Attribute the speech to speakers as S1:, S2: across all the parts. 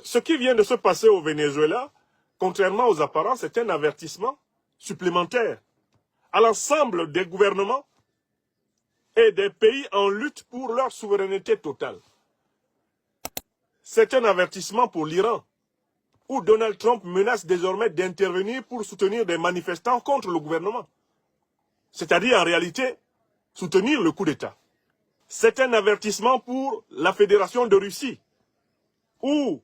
S1: Ce qui vient de se passer au Venezuela, contrairement aux apparences, est un avertissement supplémentaire à l'ensemble des gouvernements et des pays en lutte pour leur souveraineté totale. C'est un avertissement pour l'Iran, où Donald Trump menace désormais d'intervenir pour soutenir des manifestants contre le gouvernement. C'est-à-dire, en réalité, soutenir le coup d'État. C'est un avertissement pour la Fédération de Russie, où,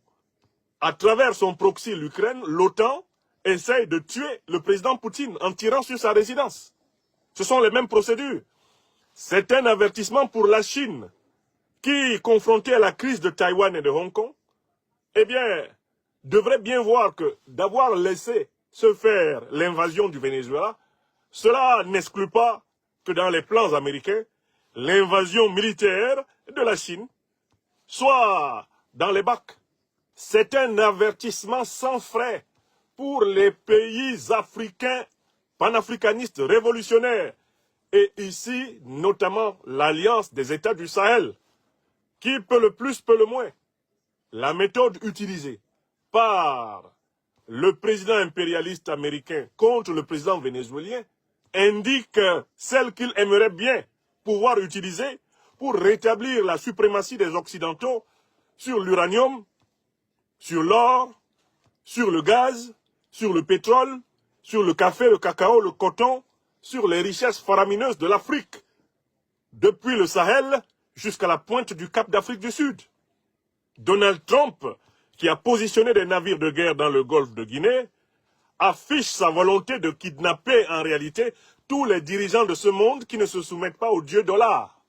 S1: à travers son proxy, l'Ukraine, l'OTAN essaye de tuer le président Poutine en tirant sur sa résidence. Ce sont les mêmes procédures. C'est un avertissement pour la Chine, qui, confrontée à la crise de Taïwan et de Hong Kong, eh bien, devrait bien voir que d'avoir laissé se faire l'invasion du Venezuela, cela n'exclut pas que dans les plans américains, l'invasion militaire de la Chine soit dans les bacs. C'est un avertissement sans frais pour les pays africains, panafricanistes, révolutionnaires, et ici, notamment l'Alliance des États du Sahel, qui peut le plus, peut le moins. La méthode utilisée par le président impérialiste américain contre le président vénézuélien indique celle qu'il aimerait bien pouvoir utiliser pour rétablir la suprématie des Occidentaux sur l'uranium, sur l'or, sur le gaz, sur le pétrole, sur le café, le cacao, le coton, sur les richesses faramineuses de l'Afrique, depuis le Sahel jusqu'à la pointe du Cap d'Afrique du Sud. Donald Trump, qui a positionné des navires de guerre dans le golfe de Guinée, affiche sa volonté de kidnapper en réalité tous les dirigeants de ce monde qui ne se soumettent pas au dieu dollar.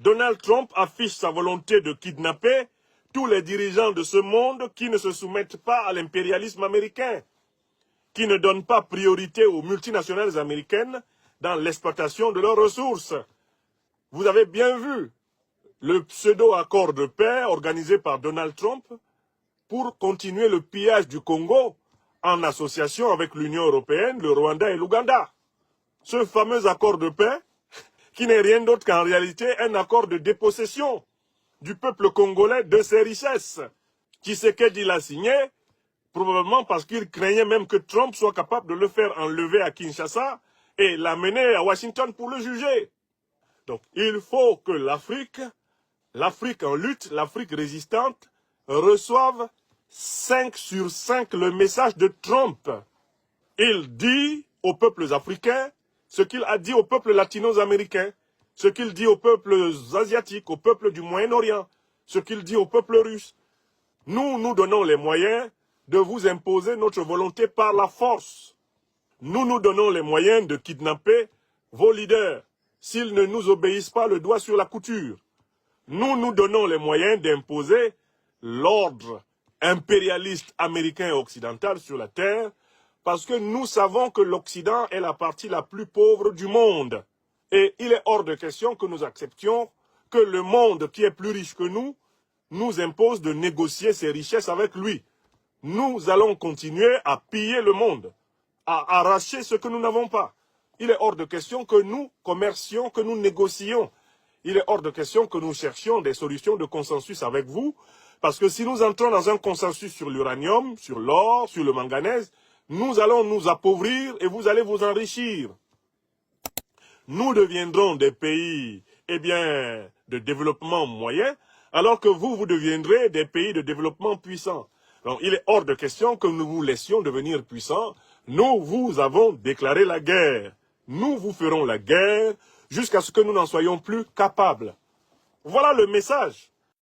S1: Donald Trump affiche sa volonté de kidnapper tous les dirigeants de ce monde qui ne se soumettent pas à l'impérialisme américain, qui ne donnent pas priorité aux multinationales américaines dans l'exploitation de leurs ressources. Vous avez bien vu le pseudo-accord de paix organisé par Donald Trump pour continuer le pillage du Congo en association avec l'Union européenne, le Rwanda et l'Ouganda. Ce fameux accord de paix, qui n'est rien d'autre qu'en réalité un accord de dépossession du peuple congolais de ses richesses. Tshisekedi l'a signé, probablement parce qu'il craignait même que Trump soit capable de le faire enlever à Kinshasa et l'amener à Washington pour le juger. Donc il faut que l'Afrique en lutte, l'Afrique résistante, reçoive 5 sur 5 le message de Trump. Il dit aux peuples africains ce qu'il a dit aux peuples latino-américains, ce qu'il dit aux peuples asiatiques, aux peuples du Moyen-Orient, ce qu'il dit aux peuples russes. Nous nous donnons les moyens de vous imposer notre volonté par la force. Nous nous donnons les moyens de kidnapper vos leaders s'ils ne nous obéissent pas le doigt sur la couture. Nous nous donnons les moyens d'imposer l'ordre impérialiste américain et occidental sur la terre parce que nous savons que l'Occident est la partie la plus pauvre du monde. Et il est hors de question que nous acceptions que le monde qui est plus riche que nous impose de négocier ses richesses avec lui. Nous allons continuer à piller le monde, à arracher ce que nous n'avons pas. Il est hors de question que nous commercions, que nous négocions. Il est hors de question que nous cherchions des solutions de consensus avec vous, parce que si nous entrons dans un consensus sur l'uranium, sur l'or, sur le manganèse, nous allons nous appauvrir et vous allez vous enrichir. Nous deviendrons des pays, de développement moyen, alors que vous deviendrez des pays de développement puissant. Donc, il est hors de question que nous vous laissions devenir puissants. Nous vous avons déclaré la guerre. Nous vous ferons la guerre jusqu'à ce que nous n'en soyons plus capables. Voilà le message.